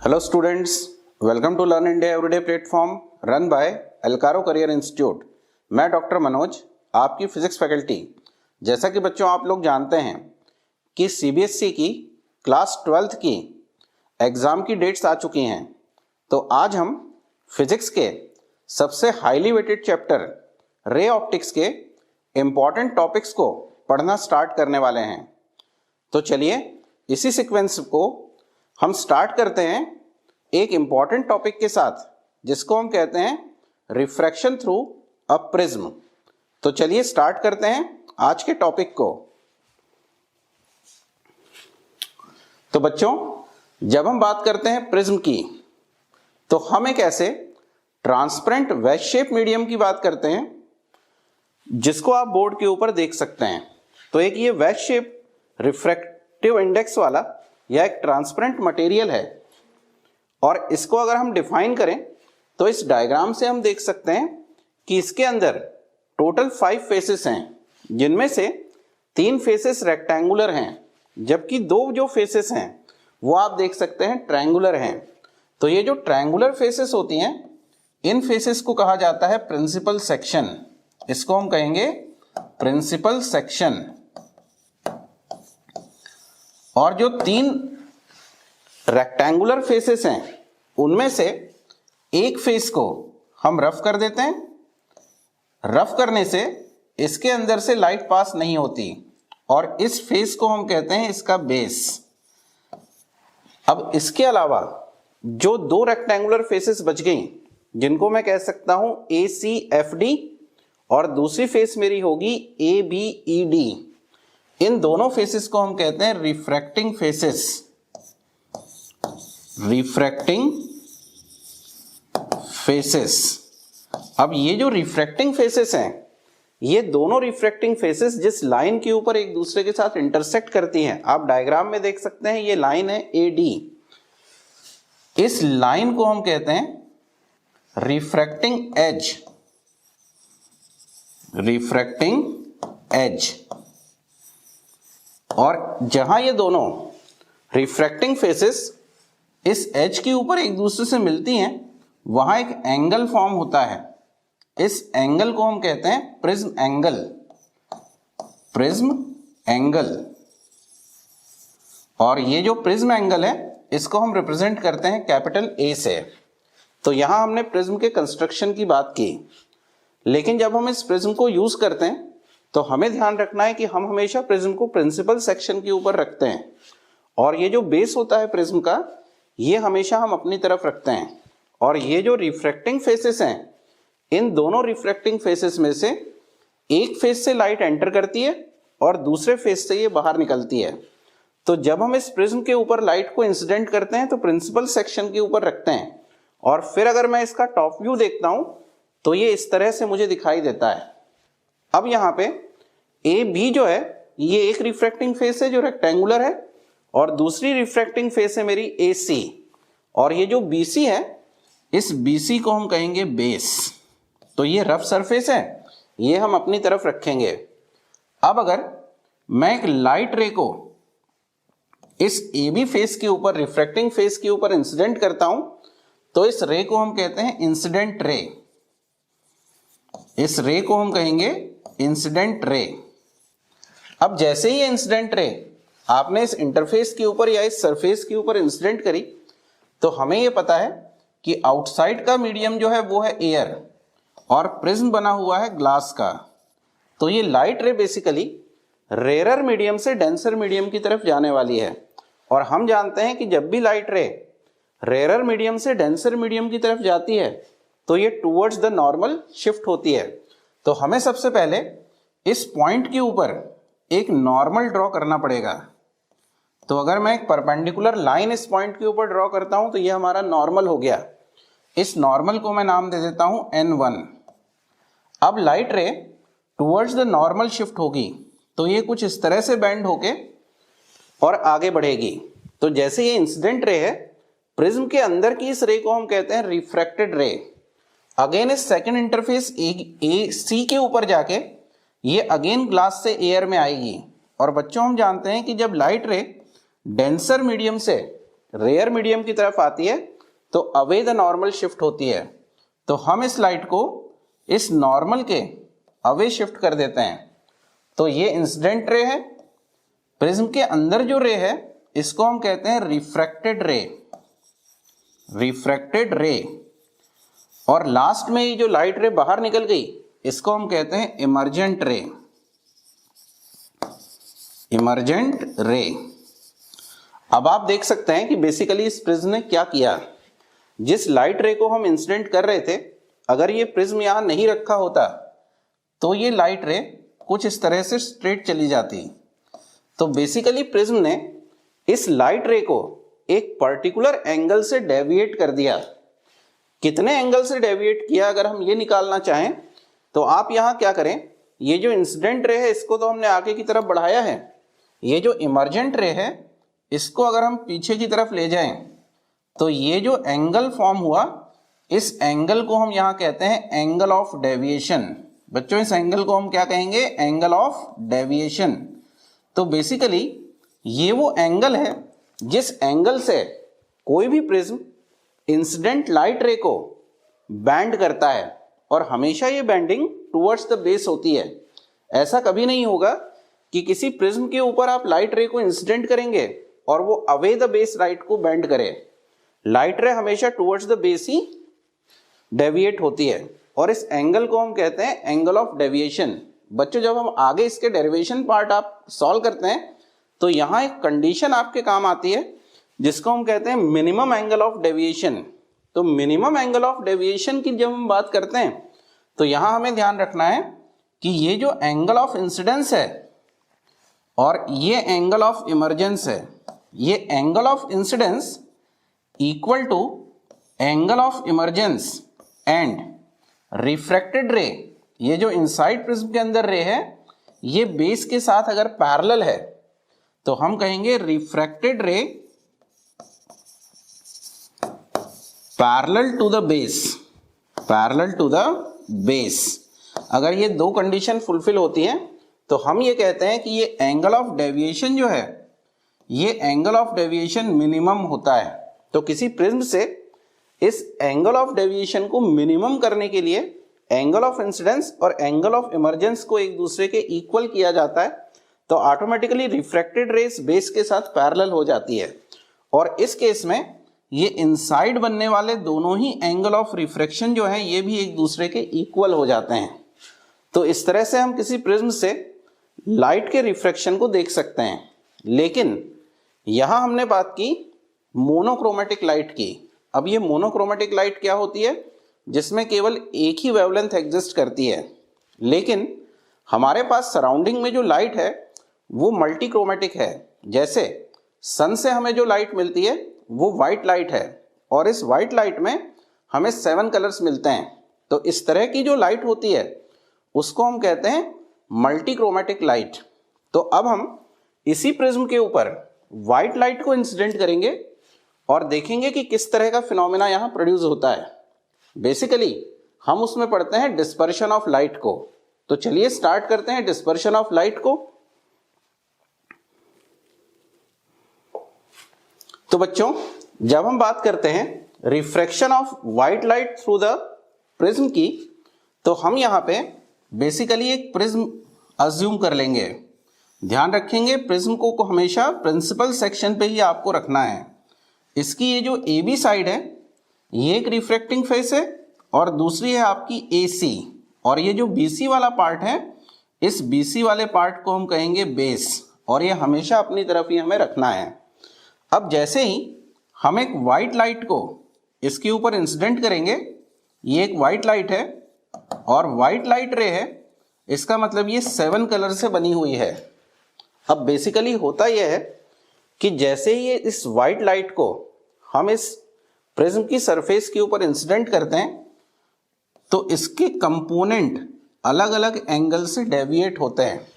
Hello students, welcome to learn India everyday platform run by एल्कारो career institute. मैं doctor Manoj, आपकी physics faculty. जैसा कि बच्चों आप लोग जानते हैं कि सीबीएसई की क्लास 12th की एग्ज़ाम की डेट्स आ चुकी हैं, तो आज हम फिजिक्स के सबसे highly weighted chapter ray optics के इम्पॉर्टेंट टॉपिक्स को पढ़ना स्टार्ट करने वाले हैं। तो चलिए इसी सीक्वेंस को हम स्टार्ट करते हैं एक इम्पॉर्टेंट टॉपिक के साथ, जिसको हम कहते हैं रिफ्रैक्शन थ्रू अ प्रिज्म। तो चलिए स्टार्ट करते हैं आज के टॉपिक को। तो बच्चों, जब हम बात करते हैं प्रिज्म की, तो हम एक ऐसे ट्रांसपेरेंट वेज शेप मीडियम की बात करते हैं जिसको आप बोर्ड के ऊपर देख सकते हैं। तो एक ये वेज शेप रिफ्रैक्टिव इंडेक्स वाला यह एक ट्रांसपेरेंट मटेरियल है, और इसको अगर हम डिफाइन करें तो इस डायग्राम से हम देख सकते हैं कि इसके अंदर टोटल 5 फेसेस हैं, जिनमें से 3 फेसेस रेक्टेंगुलर हैं, जबकि 2 जो फेसेस हैं वो आप देख सकते हैं ट्रायंगुलर हैं। तो ये जो ट्रायंगुलर फेसेस होती हैं, इन फेसेस को कहा जाता है प्रिंसिपल सेक्शन। इसको हम कहेंगे प्रिंसिपल सेक्शन। और जो 3 रेक्टेंगुलर फेसेस हैं, उनमें से एक फेस को हम रफ कर देते हैं। रफ करने से इसके अंदर से लाइट पास नहीं होती, और इस फेस को हम कहते हैं इसका बेस। अब इसके अलावा जो 2 रेक्टेंगुलर फेसेस बच गई, जिनको मैं कह सकता हूं ACFD, और दूसरी फेस मेरी होगी ABED, इन दोनों फेसेस को हम कहते हैं रिफ्रैक्टिंग फेसेस। Refracting faces. अब ये जो रिफ्रैक्टिंग फेसेस हैं, ये दोनों रिफ्रैक्टिंग फेसेस जिस लाइन के ऊपर एक दूसरे के साथ इंटरसेक्ट करती हैं, आप डायग्राम में देख सकते हैं, ये लाइन है AD। इस लाइन को हम कहते हैं रिफ्रैक्टिंग एज। Refracting as. और जहां ये दोनों रिफ्रैक्टिंग फेसेस इस एज के ऊपर एक दूसरे से मिलती हैं, वहां एक एंगल फॉर्म होता है। इस एंगल को हम कहते हैं प्रिज्म एंगल। Prism angle. और ये जो प्रिज्म एंगल है, इसको हम रिप्रेजेंट करते हैं कैपिटल A से। तो यहां हमने प्रिज्म के कंस्ट्रक्शन की बात की, लेकिन जब हम इस प्रिज्म को यूज करते हैं तो हमें ध्यान रखना है कि हम हमेशा प्रिज्म को प्रिंसिपल सेक्शन के ऊपर रखते हैं, और ये जो बेस होता है प्रिज्म का, ये हमेशा हम अपनी तरफ रखते हैं। और ये जो रिफ्रैक्टिंग फेसेस हैं, इन दोनों रिफ्रैक्टिंग फेसेस में से एक फेस से लाइट एंटर करती है और दूसरे फेस से ये बाहर निकलती है। तो जब हम इस प्रिज्म के ऊपर लाइट को इंसिडेंट करते हैं तो प्रिंसिपल सेक्शन के ऊपर रखते हैं, और फिर अगर मैं इसका टॉप व्यू देखता हूं तो ये इस तरह से मुझे दिखाई देता है। अब यहाँ पे AB जो है, ये एक रिफ्रैक्टिंग फेस है जो रेक्टेंगुलर है, और दूसरी रिफ्रैक्टिंग फेस है मेरी AC। और ये जो BC है, इस BC को हम कहेंगे बेस। तो ये रफ सरफेस है, ये हम अपनी तरफ रखेंगे। अब अगर मैं एक लाइट रे को इस AB फेस के ऊपर, रिफ्रैक्टिंग फेस के ऊपर इंसिडेंट करता हूं, तो इस रे को हम कहते हैं इंसिडेंट रे। इस रे को हम कहेंगे इंसिडेंट रे। अब जैसे ही इंसिडेंट रे आपने इस इंटरफेस के ऊपर या इस सरफेस के ऊपर इंसिडेंट करी, तो हमें यह पता है कि आउटसाइड का मीडियम जो है वो है एयर, और प्रिज्म बना हुआ है ग्लास का। तो ये light ray basically rarer medium से डेंसर मीडियम की तरफ जाने वाली है। और हम जानते हैं कि जब भी लाइट रे रेयर मीडियम से डेंसर मीडियम की तरफ जाती है, तो ये टूवर्ड्स द नॉर्मल शिफ्ट होती है। तो हमें सबसे पहले इस पॉइंट के ऊपर एक नॉर्मल ड्रॉ करना पड़ेगा। तो अगर मैं एक परपेंडिकुलर लाइन इस पॉइंट के ऊपर ड्रॉ करता हूं, तो ये हमारा नॉर्मल हो गया। इस नॉर्मल को मैं नाम दे देता हूं N1। अब लाइट रे टुवर्ड्स द नॉर्मल शिफ्ट होगी, तो ये कुछ इस तरह से बेंड होके और आगे बढ़ेगी। तो जैसे ये इंसिडेंट रे है, प्रिज्म के अंदर की इस रे को हम कहते हैं रिफ्रैक्टेड रे। अगेन इस सेकेंड इंटरफेस AC के ऊपर जाके ये अगेन ग्लास से एयर में आएगी। और बच्चों हम जानते हैं कि जब लाइट रे डेंसर मीडियम से रेयर मीडियम की तरफ आती है तो अवे द नॉर्मल शिफ्ट होती है। तो हम इस लाइट को इस नॉर्मल के अवे शिफ्ट कर देते हैं। तो ये इंसिडेंट रे है। प्रिज्म के अंदर जो रे है इसको हम कहते हैं रिफ्रैक्टेड रे, रिफ्रैक्टेड रे। और लास्ट में ये जो लाइट रे बाहर निकल गई इसको हम कहते हैं इमर्जेंट रे, इमर्जेंट रे। अब आप देख सकते हैं कि बेसिकली इस प्रिज्म ने क्या किया। जिस लाइट रे को हम इंसिडेंट कर रहे थे, अगर ये प्रिज्म यहां नहीं रखा होता तो ये लाइट रे कुछ इस तरह से स्ट्रेट चली जाती। तो बेसिकली प्रिज्म ने इस लाइट रे को एक पर्टिकुलर एंगल से डेविएट कर दिया। कितने एंगल से डेविएट किया अगर हम ये निकालना चाहें तो आप यहां क्या करें, ये जो इंसिडेंट रे है इसको तो हमने आगे की तरफ बढ़ाया है, ये जो इमर्जेंट रे है इसको अगर हम पीछे की तरफ ले जाएं तो ये जो एंगल फॉर्म हुआ इस एंगल को हम यहां कहते हैं एंगल ऑफ डेविएशन। बच्चों इस एंगल को हम क्या कहेंगे, एंगल ऑफ डेविएशन। तो बेसिकली ये वो एंगल है जिस एंगल से कोई भी प्रिज्म इंसिडेंट लाइट रे को बैंड करता है, और हमेशा ये बैंडिंग टुवर्ड्स द बेस होती है। ऐसा कभी नहीं होगा कि किसी प्रिज्म के ऊपर आप लाइट रे को इंसिडेंट करेंगे और वो अवे द बेस लाइट को बैंड करे। लाइट रे हमेशा towards the base he deviate होती है, और इस एंगल को हम कहते हैं एंगल ऑफ डेविएशन। बच्चों जब हम आगे इसके डेरिवेशन पार्ट आप सॉल्व करते हैं तो यहाँ एक कंडीशन आपके काम आती है जिसको हम कहते हैं मिनिमम एंगल ऑफ डेविएशन। तो मिनिमम एंगल ऑफ डेविएशन की जब हम बात करते हैं तो यहाँ हमें ध्यान रखना है कि ये जो एंगल ऑफ इंसिडेंस है और ये एंगल ऑफ इमर्जेंस है, ये angle of incidence equal to angle of emergence and refracted ray, ये जो इनसाइड प्रिज्म के अंदर रे है ये बेस के साथ अगर पैरेलल है तो हम कहेंगे refracted ray parallel to the base, parallel to the base. अगर ये दो कंडीशन फुलफिल होती हैं तो हम ये कहते हैं कि ये एंगल ऑफ डेविएशन जो है ये एंगल ऑफ डेविएशन मिनिमम होता है। तो किसी प्रिज्म से इस एंगल ऑफ डेविएशन को मिनिमम करने के लिए एंगल ऑफ इंसिडेंस और एंगल ऑफ इमर्जेंस को एक दूसरे के इक्वल किया जाता है, तो ऑटोमेटिकली रिफ्रैक्टेड रेस बेस के साथ पैरेलल हो जाती है। और इस केस में ये इनसाइड बनने वाले दोनों ही एंगल ऑफ रिफ्रैक्शन जो है ये भी एक दूसरे के इक्वल हो जाते हैं। तो इस तरह से हम किसी प्रिज्म से लाइट के रिफ्रैक्शन को देख सकते हैं। लेकिन यहां हमने बात की मोनोक्रोमेटिक लाइट की। अब ये मोनोक्रोमेटिक लाइट क्या होती है, जिसमें केवल एक ही वेवलेंथ एग्जिस्ट करती है। लेकिन हमारे पास सराउंडिंग में जो लाइट है वो मल्टीक्रोमेटिक है। जैसे सन से हमें जो लाइट मिलती है वो वाइट लाइट है, और इस वाइट लाइट में हमें 7 कलर्स मिलते हैं। तो इस तरह की जो लाइट होती है उसको हम कहते हैं मल्टीक्रोमेटिक लाइट। तो अब हम इसी प्रिज्म के ऊपर वाइट लाइट को इंसिडेंट करेंगे और देखेंगे कि किस तरह का फिनोमेना यहाँ प्रोड्यूस होता है। बेसिकली हम उसमें पढ़ते हैं डिस्पर्शन ऑफ लाइट को। तो चलिए स्टार्ट करते हैं डिस्पर्शन ऑफ लाइट को। तो बच्चों जब हम बात करते हैं refraction of white light through the prism की, तो हम यहाँ पे बेसिकली एक प्रिज्म अज्यूम कर लेंगे। ध्यान रखेंगे प्रिज्म को हमेशा प्रिंसिपल सेक्शन पे ही आपको रखना है। इसकी ये जो ए बी साइड है ये एक रिफ्रैक्टिंग फेस है और दूसरी है आपकी ए सी, और ये जो बी सी वाला पार्ट है इस बी सी वाले पार्ट को हम कहेंगे बेस, और ये हमेशा अपनी तरफ ही हमें रखना है। अब जैसे ही हम एक वाइट लाइट को इसके ऊपर इंसिडेंट करेंगे, ये एक वाइट लाइट है और वाइट लाइट रे है, इसका मतलब ये 7 कलर से बनी हुई है। अब बेसिकली होता यह है कि जैसे ही इस वाइट लाइट को हम इस प्रिज्म की सरफेस के ऊपर इंसिडेंट करते हैं तो इसके कंपोनेंट अलग अलग एंगल से डेविएट होते हैं,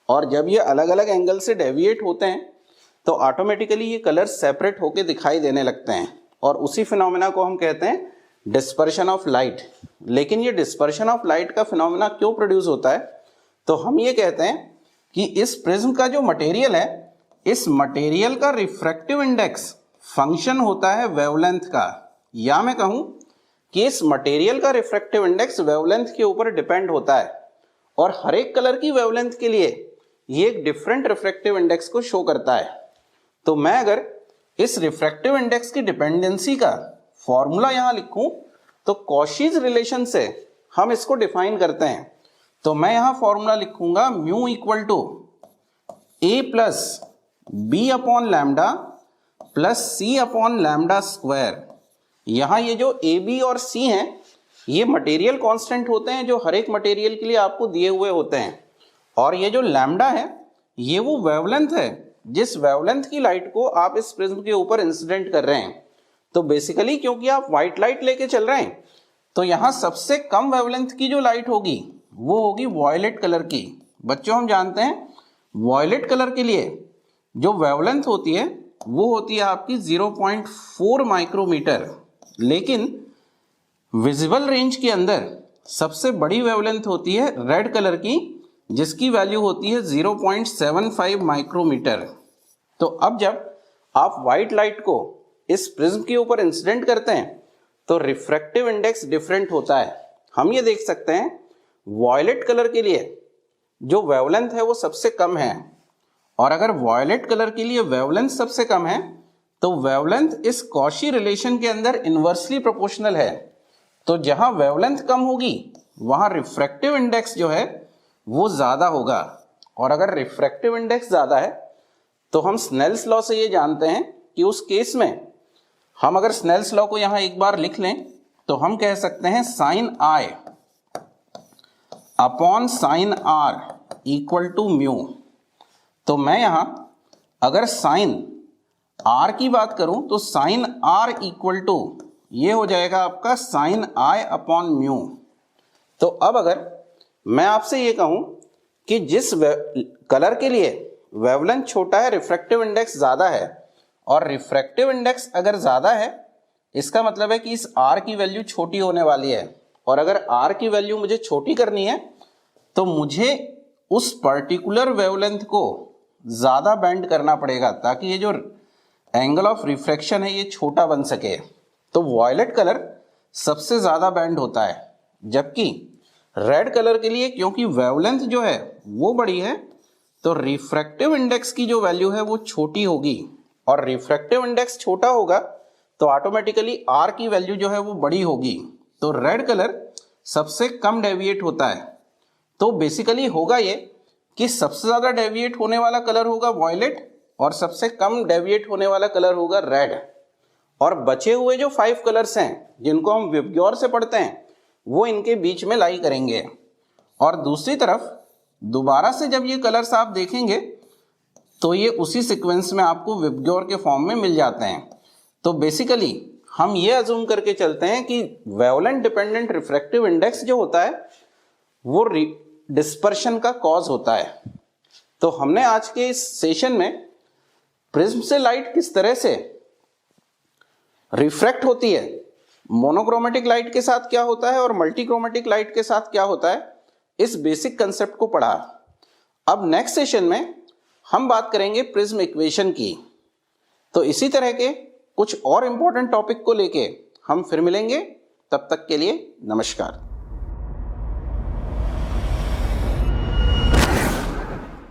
और जब ये अलग अलग एंगल से डेविएट होते हैं तो ऑटोमेटिकली ये कलर सेपरेट होके दिखाई देने लगते हैं, और उसी फिनोमेना को हम कहते हैं डिस्पर्शन ऑफ लाइट। लेकिन ये डिस्पर्शन ऑफ लाइट का फिनोमेना क्यों प्रोड्यूस होता है, तो हम ये कहते हैं कि इस प्रिज्म का जो मटेरियल है इस मटेरियल का रिफ्रैक्टिव इंडेक्स फंक्शन होता है वेवलेंथ का, या मैं कहूं कि इस मटेरियल का रिफ्रैक्टिव इंडेक्स वेवलेंथ के ऊपर डिपेंड होता है और हर एक कलर की वेवलेंथ के लिए ये एक डिफरेंट रिफ्रैक्टिव इंडेक्स को शो करता है। तो मैं अगर इस रिफ्रैक्टिव इंडेक्स की डिपेंडेंसी का फॉर्मूला यहां लिखूं तो कॉशीज रिलेशन से हम इसको डिफाइन करते हैं। तो मैं यहां फॉर्मूला लिखूंगा mu equal to a plus b upon lambda plus c upon lambda square. यहां ये जो ए बी और सी हैं ये मटेरियल कांस्टेंट होते हैं जो हर एक मटेरियल के लिए आपको दिए हुए होते हैं, और ये जो लैम्डा है ये वो वेवलेंथ है जिस वेवलेंथ की लाइट को आप इस प्रिज्म के ऊपर इंसिडेंट कर रहे हैं। तो बेसिकली क्योंकि आप व्हाइट लाइट लेके चल रहे हैं तो यहाँ सबसे कम वेवलेंथ की जो लाइट होगी वो होगी वॉयलेट कलर की। बच्चों हम जानते हैं वॉयलेट कलर के लिए जो वेवलेंथ होती है वो होती है आपकी 0.4 माइक्रोमीटर, लेकिन विजिबल रेंज के अंदर सबसे बड़ी वेवलेंथ होती है रेड कलर की जिसकी वैल्यू होती है 0.75 माइक्रोमीटर। तो अब जब आप व्हाइट लाइट को इस प्रिज्म के ऊपर इंसिडेंट करते हैं तो रिफ्रैक्टिव इंडेक्स डिफरेंट होता है। हम ये देख सकते हैं वॉयलेट कलर के लिए जो वेवलेंथ है वो सबसे कम है, और अगर वॉयलेट कलर के लिए वेवलेंथ सबसे कम है तो वेवलेंथ इस कॉशी रिलेशन के अंदर इनवर्सली प्रोपोर्शनल है। तो जहां वेवलेंथ कम होगी वहां रिफ्रैक्टिव इंडेक्स जो है वो ज्यादा होगा, और अगर रिफ्रैक्टिव इंडेक्स ज्यादा है तो हम स्नेल्स लॉ से ये जानते हैं कि उस केस में हम अगर स्नेल्स लॉ को यहां एक बार लिख लें तो हम कह सकते हैं sine i upon sine r equal to mu. तो मैं यहां अगर साइन आर की बात करूं तो साइन आर इक्वल टू ये हो जाएगा आपका साइन आई अपॉन म्यू। तो अब अगर मैं आपसे ये कहूं कि जिस कलर के लिए वेवलेंथ छोटा है रिफ्रैक्टिव इंडेक्स ज्यादा है, और रिफ्रैक्टिव इंडेक्स अगर ज्यादा है इसका मतलब है कि इस आर की वैल्यू छोटी होने वाली है, और अगर आर की वैल्यू मुझे छोटी करनी है तो मुझे उस पर्टिकुलर वेवलेंथ को ज्यादा बेंड करना पड़ेगा ताकि ये जो एंगल ऑफ रिफ्रैक्शन है ये छोटा बन सके। तो वॉयलेट कलर सबसे ज्यादा बेंड होता है, जबकि रेड कलर के लिए क्योंकि वेवलेंथ जो है वो बड़ी है तो रिफ्रैक्टिव इंडेक्स की जो वैल्यू है वो छोटी होगी, और रिफ्रैक्टिव इंडेक्स छोटा होगा तो ऑटोमेटिकली आर की वैल्यू जो है वो बड़ी होगी। तो रेड कलर सबसे कम डेविएट होता है। तो बेसिकली होगा ये कि सबसे ज्यादा डेविएट होने वाला कलर होगा वॉयलेट और सबसे कम डेविएट होने वाला कलर होगा रेड, और बचे हुए जो 5 कलर्स हैं जिनको हम विबग्योर से पढ़ते हैं वो इनके बीच में लाई करेंगे। और दूसरी तरफ दोबारा से जब ये कलर्स आप देखेंगे तो ये उसी सीक्वेंस में आपको विबग्योर के फॉर्म में मिल जाते हैं। तो बेसिकली हम ये अज्यूम करके चलते हैं कि वेवलेंट डिपेंडेंट रिफ्रैक्टिव इंडेक्स जो होता है वो डिस्पर्शन का कॉज होता है। तो हमने आज के इस सेशन में प्रिज्म से लाइट किस तरह से रिफ्रैक्ट होती है, मोनोक्रोमेटिक लाइट के साथ क्या होता है और मल्टीक्रोमेटिक लाइट के साथ क्या होता है, इस बेसिक कंसेप्ट को पढ़ा। अब नेक्स्ट सेशन में हम बात करेंगे प्रिज्म इक्वेशन की। तो इसी तरह के कुछ और इंपॉर्टेंट टॉपिक को लेके हम फिर मिलेंगे, तब तक के लिए नमस्कार।